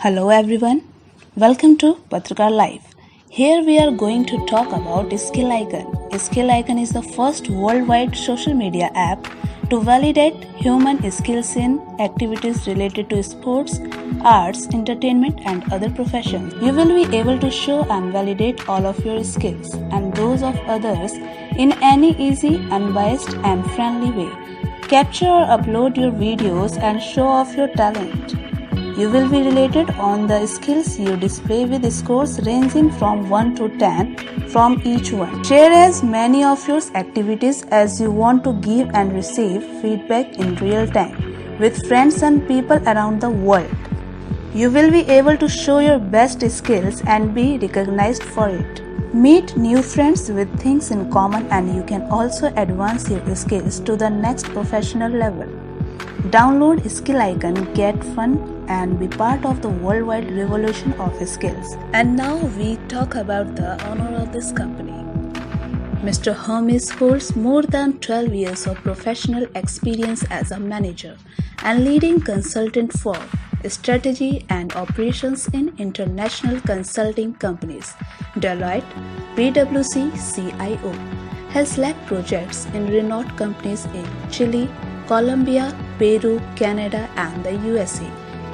Hello everyone, welcome to Patrakar Live. Here we are going to talk about Skill Icon. Skill Icon is the first worldwide social media app to validate human skills in activities related to sports, arts, entertainment, and other professions. You will be able to show and validate all of your skills and those of others in any easy, unbiased, and friendly way. Capture or upload your videos and show off your talent. You will be rated on the skills you display with scores ranging from 1 to 10 from each one. Share as many of your activities as you want to give and receive feedback in real time with friends and people around the world. You will be able to show your best skills and be recognized for it. Meet new friends with things in common, and you can also advance your skills to the next professional level. Download Skill Icon, get fun, and be part of the worldwide revolution of skills. And now we talk about the owner of this company. Mr. Hermes holds more than 12 years of professional experience as a manager and leading consultant for strategy and operations in international consulting companies. Deloitte, PwC, CIO, has led projects in renowned companies in Chile, Colombia, Peru, Canada, and the USA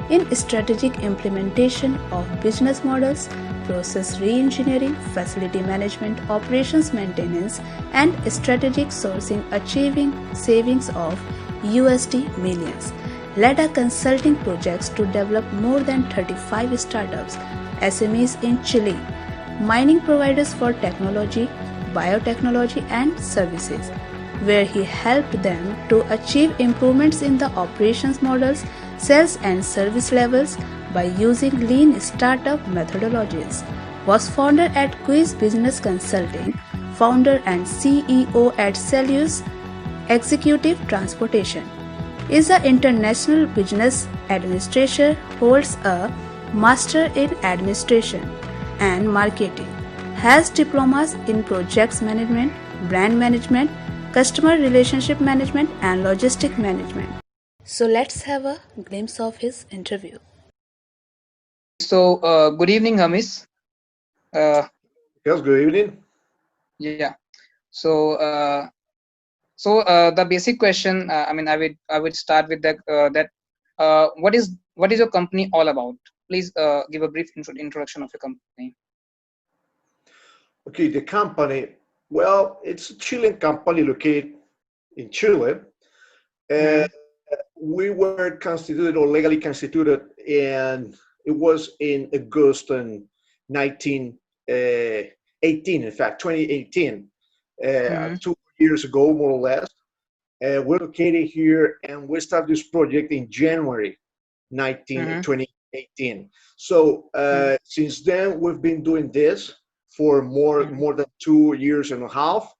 in strategic implementation of business models, process re-engineering, facility management, operations maintenance, and strategic sourcing, achieving savings of USD millions. Led a consulting projects to develop more than 35 startups, SMEs in Chile, mining providers for technology, biotechnology, and services, where he helped them to achieve improvements in the operations models, sales and service levels by using lean startup methodologies. Was founder at Quiz Business Consulting, founder and CEO at Celius Executive Transportation. Is an international business administrator, holds a master in administration and marketing, has diplomas in projects management, brand management, customer relationship management, and logistic management. So let's have a glimpse of his interview. Good evening, Hamis. Uh, Yes, good evening. yeah. So, the basic question. I would start with what is your company all about? Please give a brief introduction of your company. Okay, the company, well, it's a Chilean company located in Chile. Mm-hmm. And we were constituted or legally constituted, and it was in August in 1918, in fact, 2018, Mm-hmm. 2 years ago, more or less. We're located here, and we started this project in January 19, Mm-hmm. 2018. So since then, we've been doing this for Mm-hmm. more than 2 years and a half.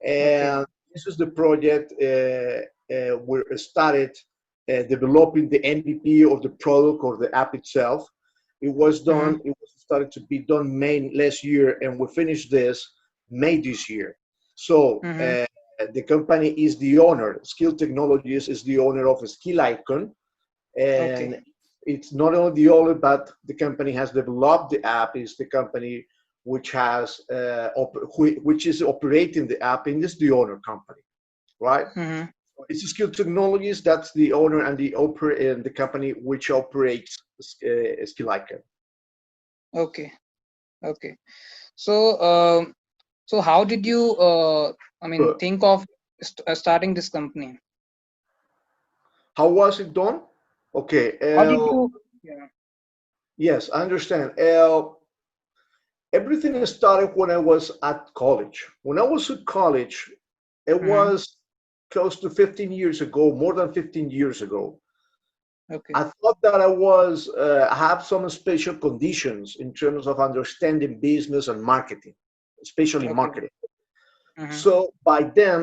Okay. And this is the project we started developing the MVP of the product or the app itself. It was Mm-hmm. done, it was started to be done May last year, and we finished this May this year. So Mm-hmm. the company is the owner, Skill Technologies is the owner of Skill Icon, Okay. and it's not only the owner, but the company has developed the app. Is the company which has which is operating the app, and is the owner company, right? Mm-hmm. It's Skill Technologies, that's the owner and the company which operates Skill Icon. Okay. Okay. So, how did you But think of starting this company? how was it done? Okay, How did you? Yeah. yes, I understand. Everything started when I was at college. When I was at college, it Mm-hmm. was close to 15 years ago, more than 15 years ago. Okay. I thought that I was have some special conditions in terms of understanding business and marketing, especially Okay. marketing. Mm-hmm. So by then,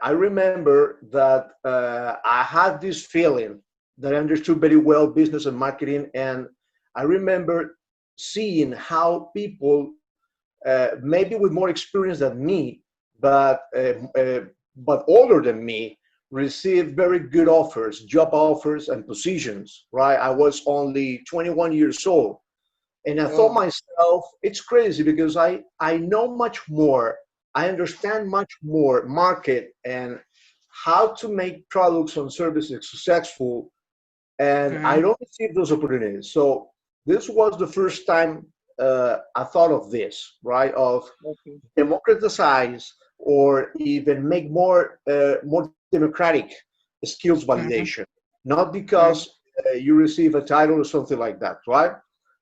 I remember that I had this feeling that I understood very well business and marketing, and I remember seeing how people, maybe with more experience than me, but older than me, received very good offers, job offers and positions, right? I was only 21 years old. And I thought Oh. myself, it's crazy because I know much more. I understand much more market and how to make products and services successful. And I Mm-hmm. don't receive those opportunities. So this was the first time I thought of this, right? Of Okay. democratize or even make more democratic skills Mm-hmm. validation, not Mm-hmm. because you receive a title or something like that, right?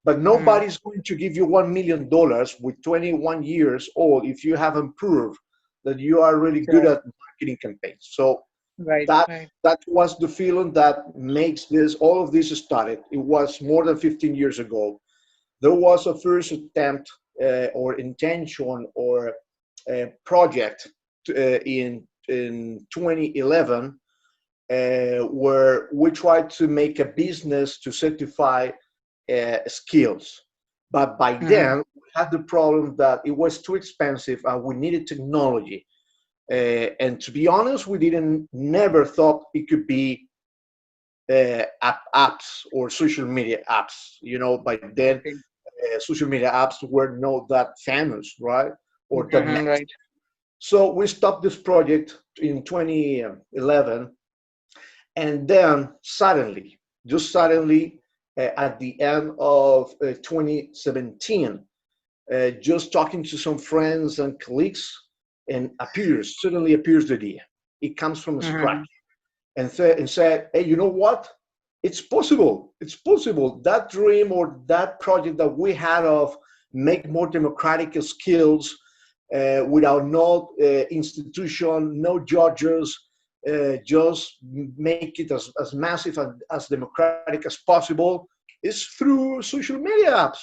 But Mm-hmm. nobody's going to give you $1 million with 21 years old if you haven't proved that you are really good Sure. at marketing campaigns. So Right. that Right. that was the feeling that makes this all of this started. It was more than 15 years ago. There was a first attempt or intention or project in 2011 where we tried to make a business to certify skills. But by Mm-hmm. then, we had the problem that it was too expensive and we needed technology. And to be honest, we didn't never thought it could be apps or social media apps. You know, by then, Okay. social media apps were not that famous, right? Or that Mm-hmm. nice. Right. So we stopped this project in 2011, and then suddenly, just suddenly, at the end of 2017, just talking to some friends and colleagues, and suddenly appears the idea. It comes from scratch, Mm-hmm. and said, "Hey, you know what? It's possible. It's possible. That dream or that project that we had of make more democratic skills without no institution, no judges, just make it as massive and as democratic as possible is through social media apps.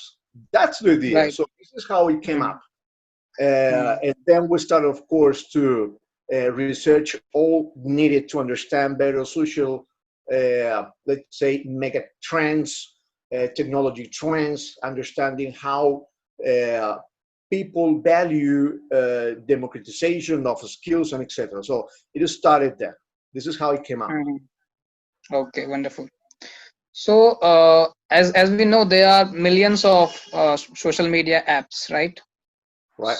That's the idea. Right. So this is how it came Mm-hmm. up. And then we started, of course, to research all needed to understand better social, let's say, mega trends, technology trends, understanding how uh, people value democratization of skills and etc. So it started there. This is how it came up, Mm-hmm. Okay. Wonderful. So, as we know, there are millions of social media apps, right? right?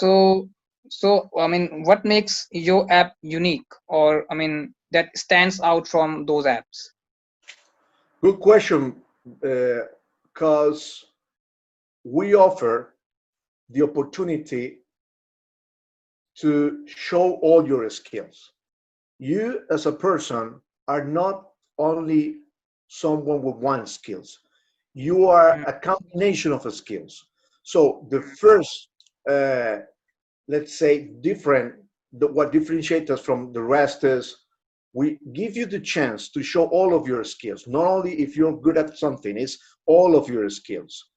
So, I mean, what makes your app unique, or I mean, that stands out from those apps? Good question, because we offer the opportunity to show all your skills. You as a person are not only someone with one skills. You are a combination of skills. So the first, uh, let's say, what differentiates us from the rest is we give you the chance to show all of your skills. Not only if you're good at something, it's all of your skills.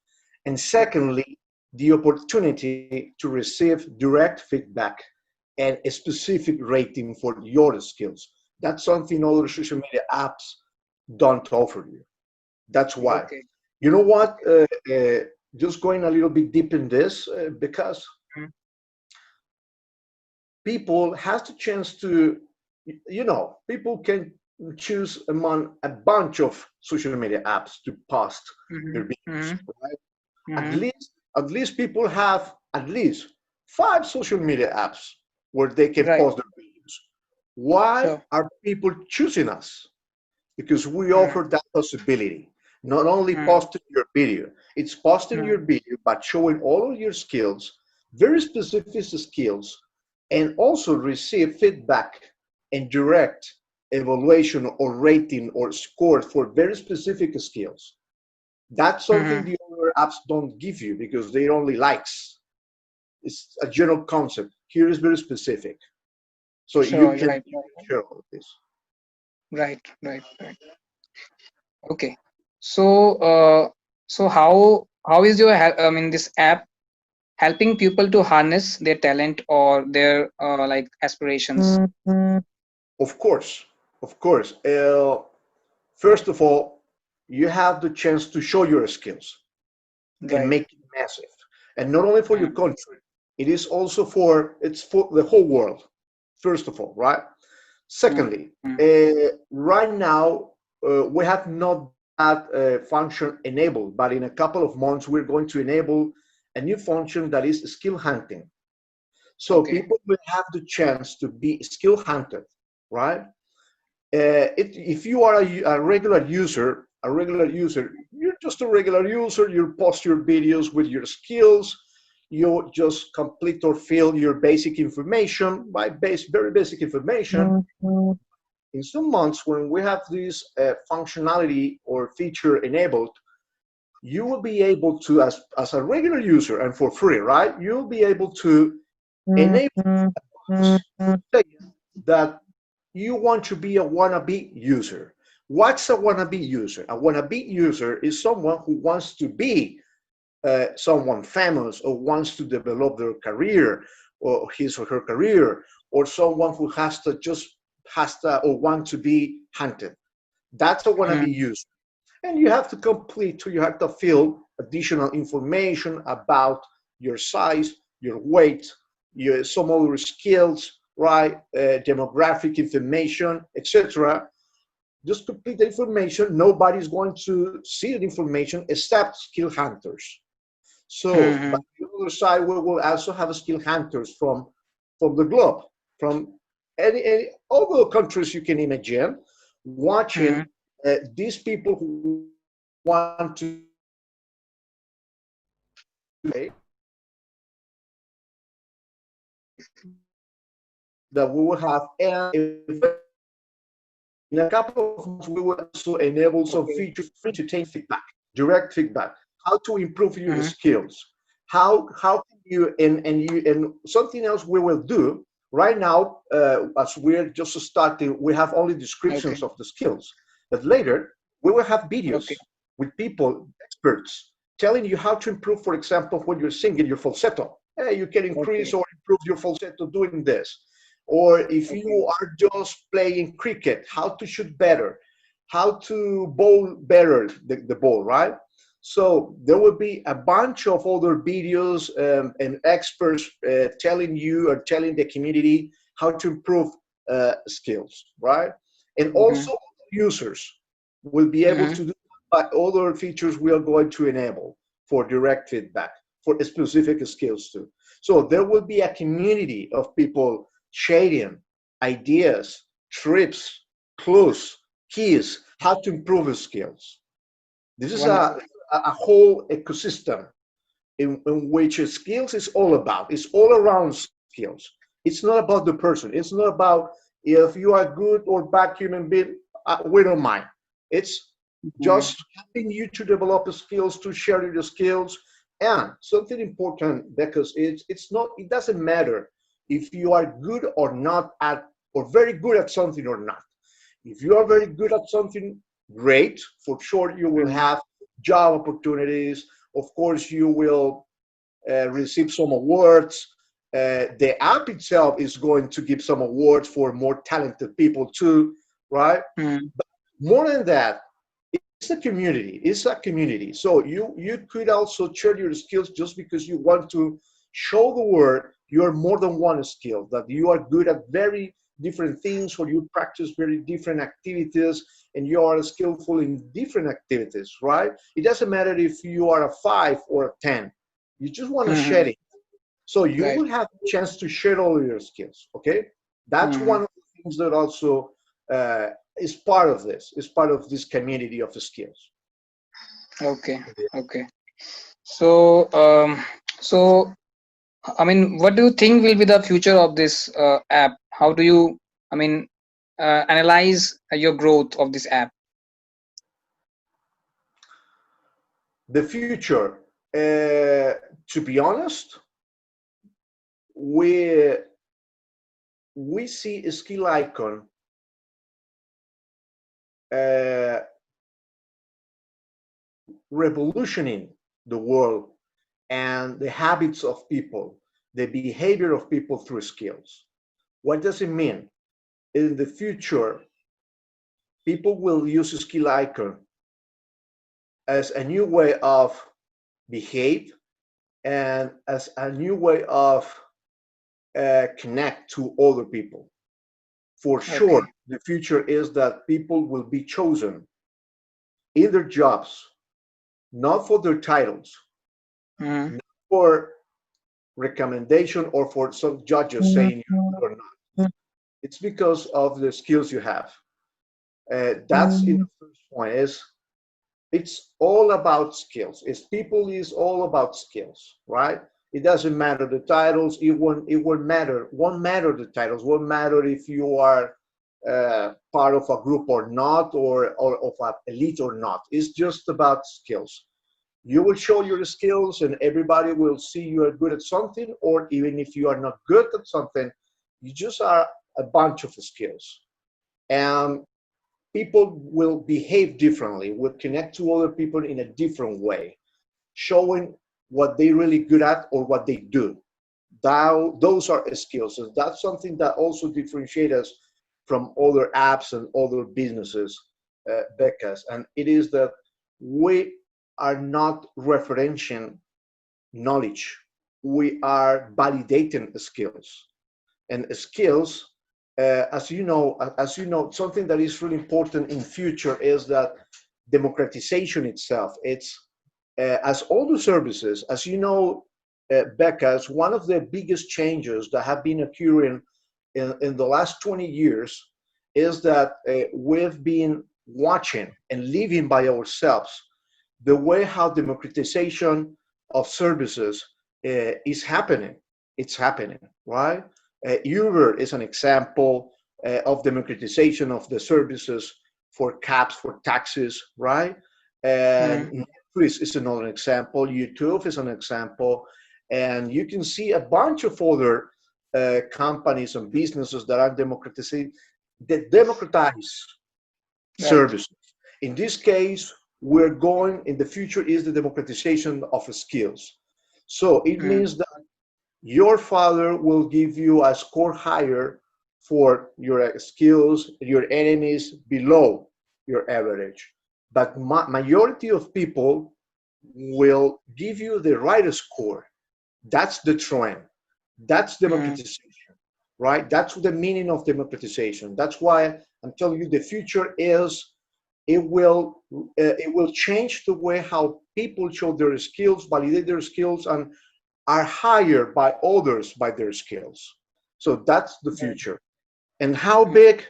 And secondly, the opportunity to receive direct feedback and a specific rating for your skills. That's something other social media apps don't offer you. That's why. Okay. You know what? Just going a little bit deep in this, because Mhm. people has the chance to, people can choose among a bunch of social media apps to post their Mhm. videos, Mhm. right? At Mhm. least, at least people have at least 5 social media apps where they can Right. post their videos. Why Sure. are people choosing us? Because we Mhm. offer that possibility. Not only Mhm. posting your video, it's posting your Mhm. video, but showing all of your skills, very specific skills, and also receive feedback and direct evaluation or rating or score for very specific skills. That's something Mhm. the other apps don't give you because they're only likes. It's a general concept. Here is very specific. So you Sure. can Right. share all of this. Right. Right. Right. Okay. So, how is your I mean, this app helping people to harness their talent or their like aspirations? Of course, of course. First of all, you have the chance to show your skills and Right. make it massive. And not only for your Mhm. country, it's for the whole world, first of all, right? Secondly, right now we have not that function enabled, but in a couple of months we're going to enable a new function that is skill hunting. So Okay. people will have the chance to be skill hunted, right? If you are a regular user, you're just a regular user. You post your videos with your skills. You just complete or fill your basic information, by very basic information. In some months, when we have this functionality or feature enabled, you will be able to, as a regular user and for free, right? You'll be able to enable that you want to be a wannabe user. What's a wannabe user? A wannabe user is someone who wants to be someone famous or wants to develop their career or his or her career, or someone who has to or want to be hunted. That's a wannabe user. And you have to you have to fill additional information about your size, your weight, some other skills, right? Demographic information, etc. Just complete the information. Nobody's going to see the information except skill hunters. So, but on the other side, we will also have skill hunters from the globe, from any all the countries you can imagine, watching these people who want to that we will have, and in a couple of months we will also enable some features to take feedback, direct feedback, how to improve your skills, how can you and something else we will do right now, as we're just starting, we have only descriptions of the skills, but later we will have videos with people, experts, telling you how to improve, for example, when you're singing your falsetto. Hey, you can increase or improve your falsetto doing this. Or if you are just playing cricket, how to shoot better, how to bowl better the ball, right? So there will be a bunch of other videos and experts telling you or telling the community how to improve skills, right? And also users will be able to do other features we are going to enable for direct feedback for specific skills too. So there will be a community of people sharing ideas, trips, clues, keys, how to improve the skills. This is a whole ecosystem in which skills is all about. It's all around skills. It's not about the person. It's not about if you are good or bad human being. We don't mind. It's just helping you to develop the skills, to share your skills, and something important, because it's not. It doesn't matter if you are good or not at, or very good at something or not. If you are very good at something, great. For sure, you will have job opportunities. Of course, you will receive some awards. The app itself is going to give some awards for more talented people too, right? But more than that, it's a community. It's a community. So you could also share your skills just because you want to show the world you are more than one skill, that you are good at very different things, or you practice very different activities, and you are skillful in different activities, right? It doesn't matter if you are a 5 or a 10. You just want to share it. So you will have a chance to share all of your skills, okay? That's one of the things that also is part of this, is part of this community of the skills. Okay. So, so I mean, what do you think will be the future of this app? How do you, I mean, analyze your growth of this app? The future, to be honest, we see a skill icon revolutioning the world and the habits of people, the behavior of people through skills. What does it mean? In the future, people will use a skill icon as a new way of behave and as a new way of connect to other people. For Okay. sure, the future is that people will be chosen in their jobs, not for their titles, Mm, not for recommendation or for some judges saying you're good or not. It's because of the skills you have. That's in the first point. It's all about skills. It's people is all about skills, right? It doesn't matter the titles. It won't matter the titles. Won't matter if you are part of a group or not, or of an elite or not. It's just about skills. You will show your skills, and everybody will see you are good at something. Or even if you are not good at something, you just are a bunch of skills. And people will behave differently, will connect to other people in a different way, showing what they're really good at or what they do. Those are skills. And that's something that also differentiates us from other apps and other businesses, Becca's. And it is that we are not referencing knowledge. We are validating skills. And skills, as you know, something that is really important in future is that democratization itself. It's as all the services, as you know, Becca, is one of the biggest changes that have been occurring in the last 20 years is that we've been watching and living by ourselves the way how democratization of services is happening. It's happening, right? Uber is an example of democratization of the services for cabs, for taxis, right? mm, And Netflix is another example. YouTube is an example. And you can see a bunch of other companies and businesses that are democratizing, that democratize right. services. In this case, we're going, in the future, is the democratization of skills. So it Mm, means that your father will give you a score higher for your skills, your enemies below your average. But majority of people will give you the right score. That's the trend. That's mm, democratization, right? That's the meaning of democratization. That's why I'm telling you the future is it will change the way how people show their skills, validate their skills, and are hired by others by their skills. So that's the right. future. And how Mm, big?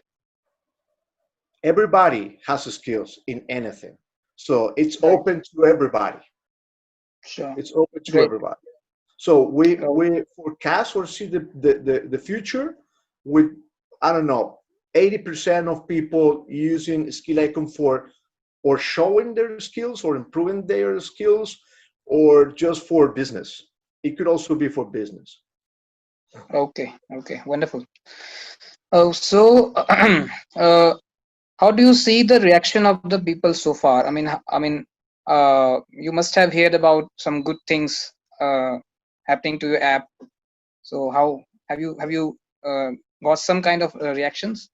Everybody has skills in anything. So it's right. open to everybody. Sure. It's open to Great. everybody. So we Oh, we forecast or see the future with, I don't know, 80% of people using skill icon for or showing their skills or improving their skills, or just for business. It could also be for business. okay. Okay. Wonderful. Oh, so how do you see the reaction of the people so far? You must have heard about some good things happening to your app. So how have you got some kind of reactions?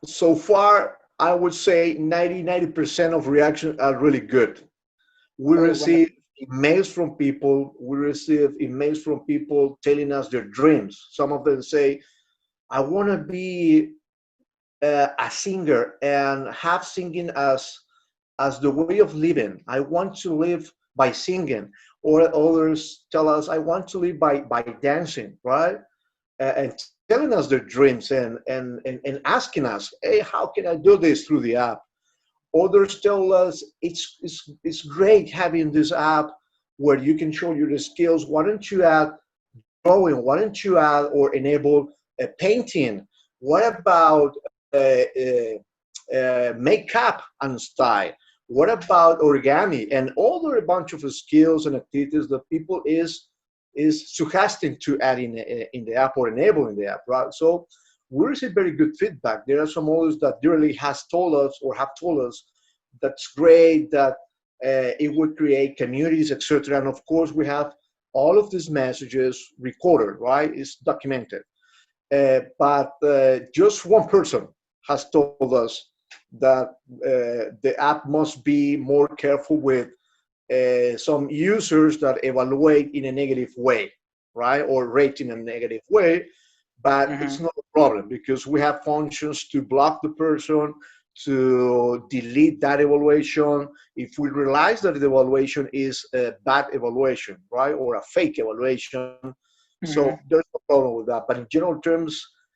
So far, I would say 90% of reactions are really good. We Oh, receive wonderful. emails from people. We receive emails from people telling us their dreams. Some of them say, I want to be a singer and have singing as the way of living. I want to live by singing. Or others tell us, I want to live by dancing, right? And telling us their dreams, and asking us, hey, how can I do this through the app? Others tell us it's great having this app where you can show your skills. Why don't you add drawing? Why don't you add or enable painting? What about makeup and style? What about origami and other a bunch of skills and activities that people is suggesting to add in the app or enable in the app, right? So we receive very good feedback. There are some others that really has told us or have told us that's great, that it would create communities, etc. And of course, we have all of these messages recorded, right? It's documented. But just one person has told us that the app must be more careful with some users that evaluate in a negative way, right? Or rate in a negative way, but it's Mm-hmm. not a problem because we have functions to block the person, to delete that evaluation if we realize that the evaluation is a bad evaluation, right? Or a fake evaluation. So Mm-hmm. there's no problem with that. But in general terms,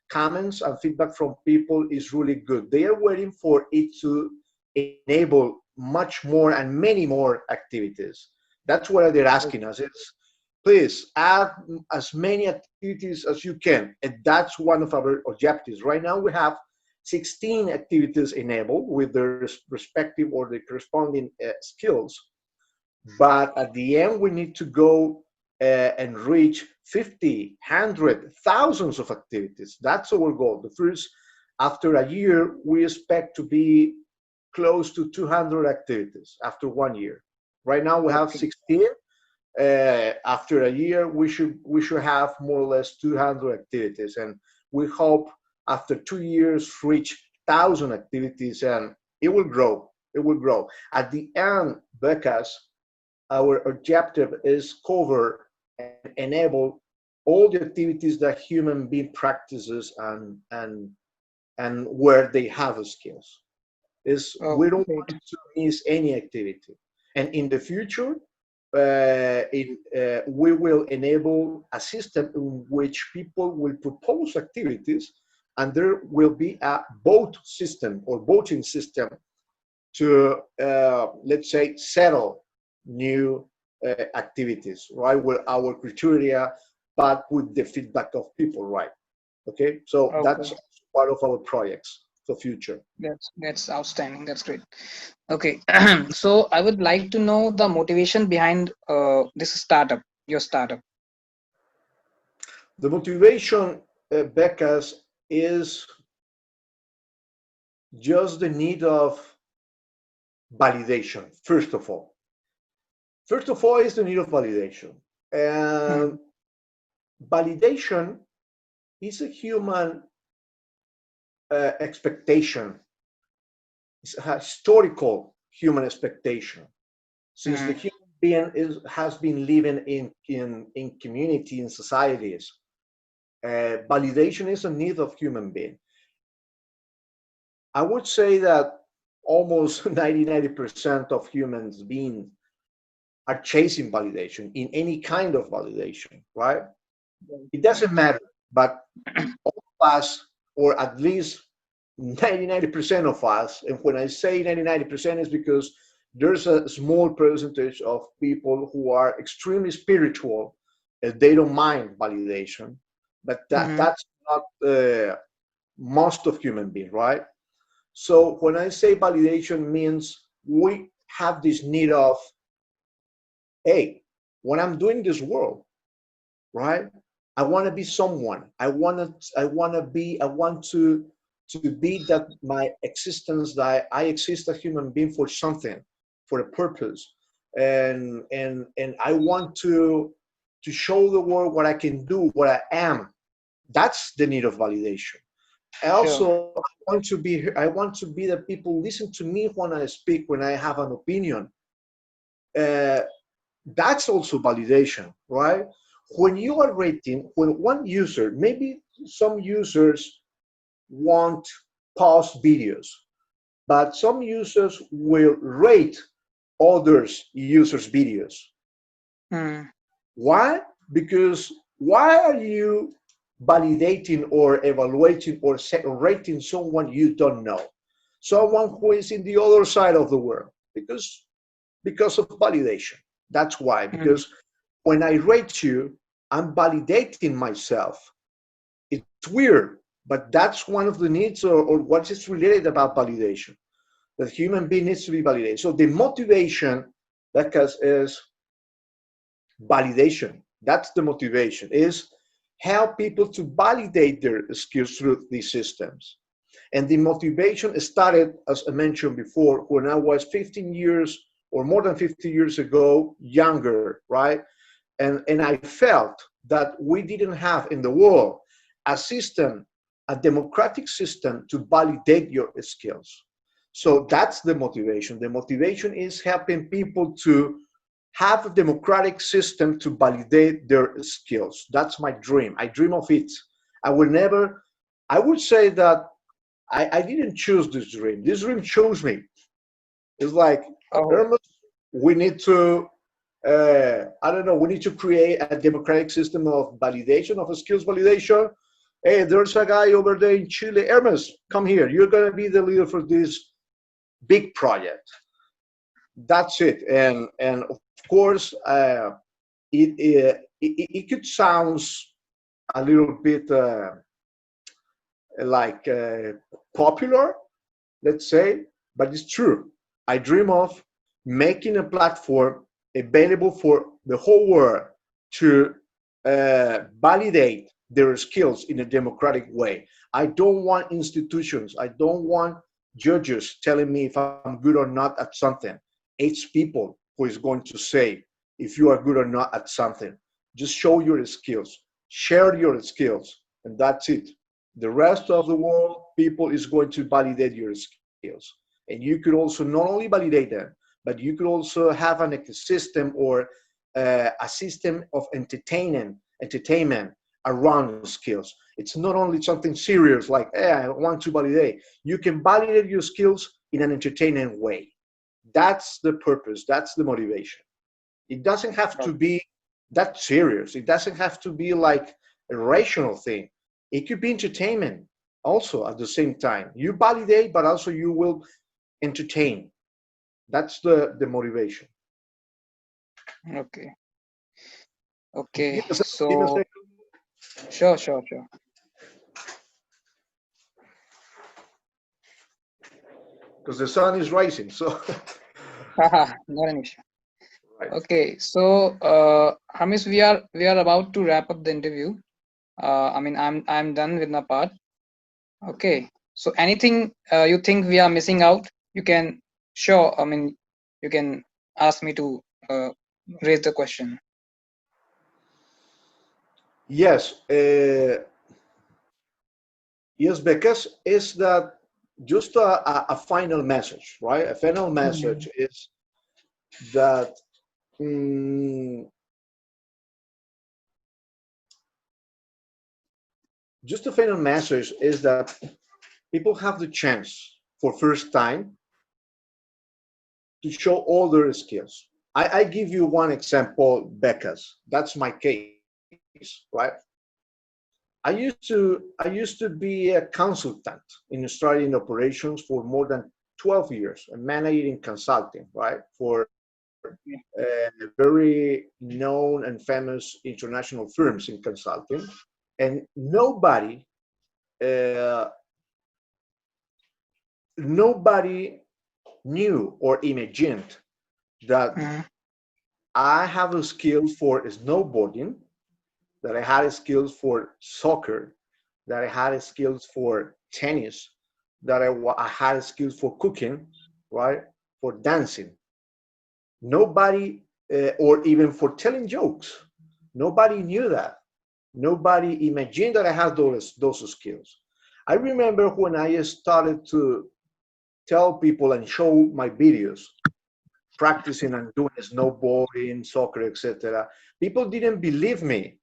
comments and feedback from people is really good. They are waiting for it to enable much more and many more activities. That's what they're asking us. It's please add as many activities as you can. And that's one of our objectives. Right now we have 16 activities enabled with their respective or the corresponding skills. But at the end, we need to go and reach 50, 100, thousands of activities. That's our goal. The first, after a year, we expect to be close to 200 activities after 1 year. Right now, we have Okay. 16. After a year, we should have more or less 200 activities, and we hope after 2 years reach 1,000 activities, and it will grow. It will grow. At the end, Becas, our objective is cover and enable all the activities that human being practices and where they have skills. Is Oh, we don't great. want to miss any activity, and in the future, we will enable a system in which people will propose activities, and there will be a vote system or voting system to let's say settle new activities, right, with our criteria, but with the feedback of people, right? Okay, so Okay. that's part of our projects for future. That's outstanding. That's great. Okay. So I would like to know the motivation behind this startup, your startup. The motivation, Becca's, is just the need of validation. First of all is the need of validation, Mm-hmm. and validation is a human expectation. It's a historical human expectation. Since the Mm-hmm. human being has been living in community, in societies, validation is a need of human being. I would say that almost 90% of humans beings are chasing validation in any kind of validation, right? It Right. doesn't matter, but all of us, or at least 90% of us, and when I say 90% is because there's a small percentage of people who are extremely spiritual and they don't mind validation, but Mm-hmm. that's not most of human beings, right? So when I say validation means we have this need of, hey, when I'm doing this world, right? I want to be someone. I want to be that my existence, that I exist as a human being for something, for a purpose. And I want to show the world what I can do, what I am. That's the need of validation. Sure. Also, I want to be that people listen to me when I speak, when I have an opinion. Uh, that's also validation, right? When you are rating, when one user, maybe some users want pause videos, but some users will rate others users videos. Mm-hmm. Why? Because why are you validating or evaluating or rating someone you don't know, someone who is in the other side of the world? Because of validation. That's why. Mm-hmm. Because when I rate you, I'm validating myself. It's weird, but that's one of the needs, or what is related about validation. That human being needs to be validated. So the motivation, that is validation. That's the motivation, is help people to validate their skills through these systems. And the motivation started, as I mentioned before, when I was 15 years or more than 50 years ago, younger, right? And I felt that we didn't have in the world a system, a democratic system to validate your skills. So that's the motivation. The motivation is helping people have a democratic system to validate their skills. That's my dream. I dream of it. I will never, I would say that I didn't choose this dream. This dream chose me. It's like, Oh, Hermes, we need to, I don't know, we need to create a democratic system of validation, of skills validation. Hey, there's a guy over there in Chile. Hermes, come here. You're going to be the leader for this big project. That's it. And of course, it could sound a little bit like popular, let's say, but it's true. I dream of making a platform available for the whole world to validate their skills in a democratic way. I don't want institutions, I don't want judges telling me if I'm good or not at something. It's people who is going to say if you are good or not at something. Just show your skills, share your skills, and that's it. The rest of the world, people is going to validate your skills. And you could also not only validate them, but you could also have an ecosystem or a system of entertainment around skills. It's not only something serious like, hey, I want to validate. You can validate your skills in an entertaining way. That's the purpose. That's the motivation. It doesn't have to be that serious. It doesn't have to be like a rational thing. It could be entertainment also at the same time. You validate, but also you will entertain. That's the motivation. okay. Give Okay. us a, give us So, a, sure, sure, sure. because the sun is rising. So, Haha, not an issue. right. Okay. So, Hamis, we are about to wrap up the interview. I mean, I'm done with my part. Okay. So, anything you think we are missing out, you can, sure. I mean, you can ask me to raise the question. Yes, yes, because is that just a final message, right? A final Mm, message is that mm, just a final message is that people have the chance for first time to show all their skills. I give you one example, Becca's. That's my case, right? I used to be a consultant in Australian operations for more than 12 years, and managing consulting, right? For very known and famous international firms in consulting, and uh, nobody knew or imagined that mm, I have a skill for snowboarding, that I had skills for soccer, that I had skills for tennis, that I had skills for cooking, right? For dancing. Nobody, or even for telling jokes. Nobody knew that. Nobody imagined that I had those skills. I remember when I started to tell people and show my videos, practicing and doing snowboarding, soccer, etc. People didn't believe me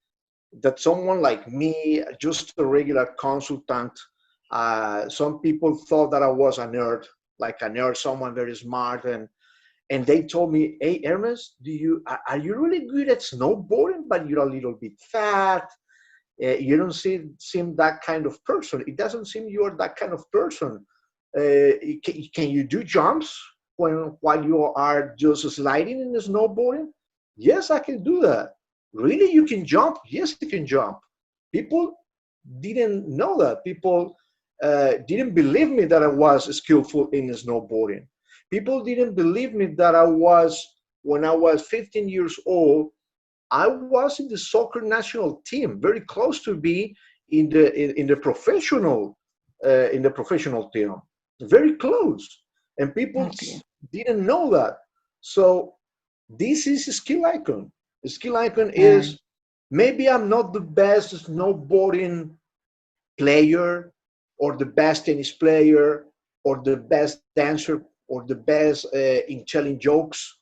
that someone like me, just a regular consultant, some people thought that I was a nerd, like a nerd, someone very smart, and they told me, "Hey, Ernest, are you really good at snowboarding? But you're a little bit fat. You don't seem that kind of person. It doesn't seem you're that kind of person. Can you do jumps while you are just sliding in the snowboarding? Yes, I can do that. Really, you can jump? Yes, you can jump. People didn't know that. People didn't believe me that I was skillful in snowboarding. People didn't believe me that when I was 15 years old, I was in the soccer national team, very close to be in the professional team, very close, and people okay. didn't know that. So this is a skill icon. A skill icon Mm, is, maybe I'm not the best snowboarding player, or the best tennis player, or the best dancer, or the best in telling jokes,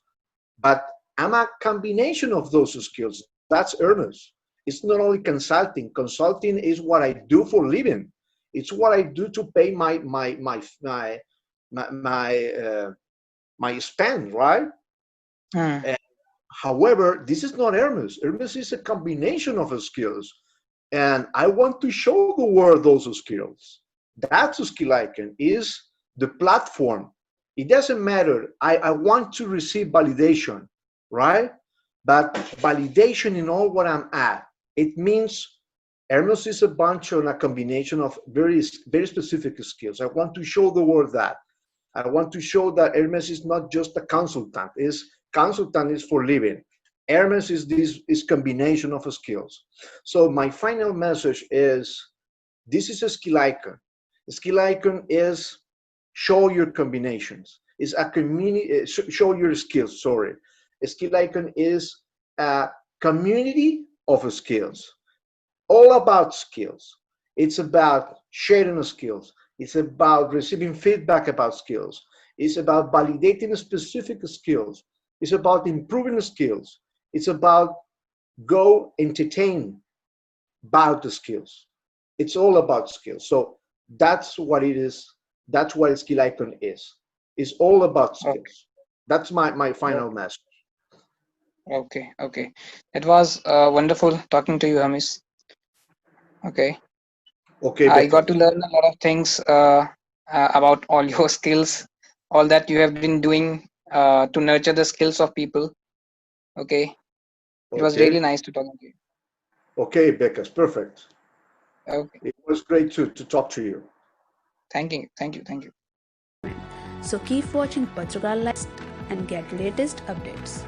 but I'm a combination of those skills. That's Ernest. It's not only consulting. Consulting is what I do for living. It's what I do to pay my spend, right? Hmm. However, this is not Hermes. Hermes is a combination of skills. And I want to show the world those skills. That's Skill Icon, is the platform. It doesn't matter. I want to receive validation, right? But validation in all what I'm at. It means Hermes is a bunch of a combination of very, very specific skills. I want to show the world that. I want to show that Hermes is not just a consultant. Consultant is for living. Hermes is this combination of skills. So my final message is, this is a Skill Icon. A Skill Icon is show your combinations. It's a community, show your skills, sorry. A Skill Icon is a community of skills, all about skills. It's about sharing skills. It's about receiving feedback about skills. It's about validating specific skills. It's about improving skills. It's about go entertain about the skills. It's all about skills. So that's what it is. That's what a Skill Icon is. It's all about skills. Okay. That's my final message. Okay. Okay. It was wonderful talking to you, Hermes. Okay. Okay, I Becca. got to learn a lot of things about all your skills, all that you have been doing to nurture the skills of people. Okay. It was Okay. really nice to talk to you. Okay, Becca, perfect. Okay. It was great to talk to you. Thank you. Thank you. Thank you. So keep watching Patrakar Live and get latest updates.